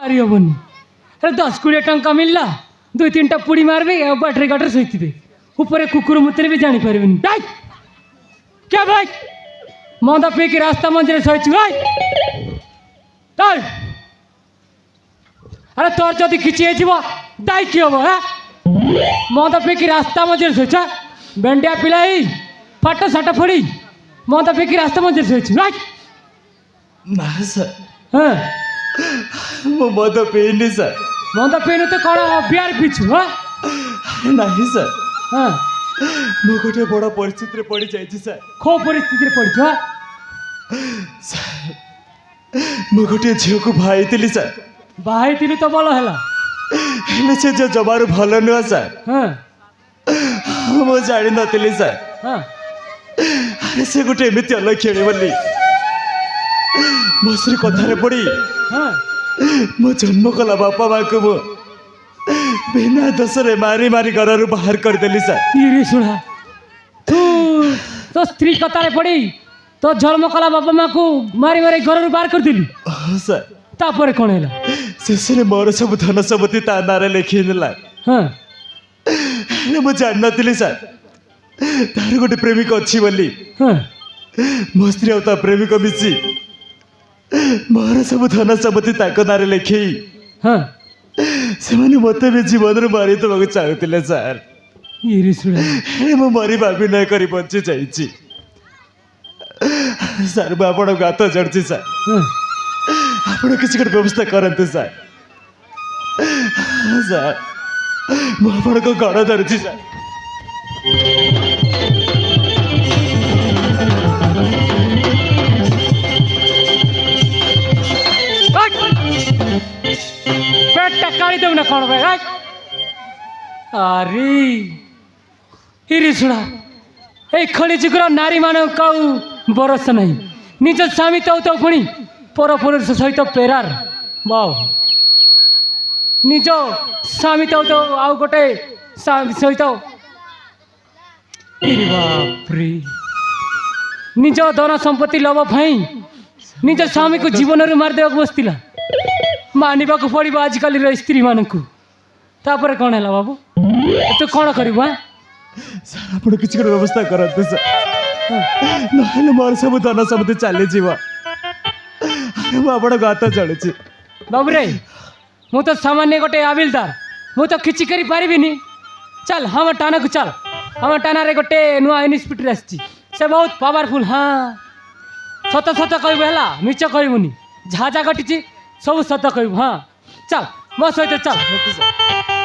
पारि हेनी अरे 10-20 टंका मिलला 2-3टा पुड़ी मारबे और बाटरे गाटर सहित ऊपर कुकुर मुतले भी जापर क्या भाई मद पी कि रास्ता मंझे सही अरे तोर जदि किसी दायी कि हम हाँ मद पी कि रास्ता मंझे सही बेंडिया पिलाई फाट साट फोड़ी मद पी कि रास्ता मंझे सही ना सर हाँ मो मद पीनी सर मद पीनु तो कौन बिहार पिछु हाँ नहीं सर हाँ मो गोटे बड़ परिस्थिति पड़ जाइए सर खो परिस्थिति पड़ी हाँ मो गोटे झील को भाई थी सर बाहर थी तो भल है से जो जमार भल नुह सर हाँ मु जानी नी सर हाँ अरे से गोटे एमती अलक्षणी बोली मो कथार पड़ी हाँ मो जन्म कला बापा माँ को मु बिना दोषरे मारी मारी घर बाहर करदेली सर ये शुणा तू तो स्त्री कतारे पड़ी तो जन्म कला बापा माँ को मारी मारी घर बाहर कर दिली हाँ सर तापर कौन है शेष मोर सब धन सम्पत्ति ता नारे लिखी देला हाँ मु जान नी सर तार गोटे प्रेमिक अच्छी बोली हाँ मो स्त्री आ प्रेमिक मिसी मोर सब धन सम्पत्ति ताक नारे लिखी हाँ से मत भी जीवन मारी देवा चाहूले सर ये शुणा मु मरी भाई कर बची जाइए सर मु आप गात चढ़ी सर हाँ आप किसी गोटे व्यवस्था करते सर सर मुझे गड़ धरुची सर पेट काढ़ी देव ना कौन भाई अरे हिरी शुणा ये खड़ी जुगर नारी मान कौ बरस नहीं निज स्वामी तो पुणी पर पुरुष सहित पेरार बाव निज स्वामी तो आउ गोटे सहित बापरे निज धन संपत्ति लोभ भाई निज स्वामी को जीवन रू मारदे बसला मानवा को पड़ो आजिकल स्त्री मानक तापर कौन है बाबू तू कौन कर सर आप किसी गोटे व्यवस्था करते सर ना मोर सब धन सम्पत्ति चली जीव मुझे गात चलुची बाबू रे मु तो सामान्य गोटे आबिलदार मु तो किसी करी पारिबिनी चल हम टाना को चल हम टाना रे गोटे नुआ इन्स्पेक्टर आसी से बहुत पावरफुल हाँ सत सत कहबू है मिछ कहबूनी जहाँ जहाँ घटी सब सत कहबू हाँ चल मो सहित चल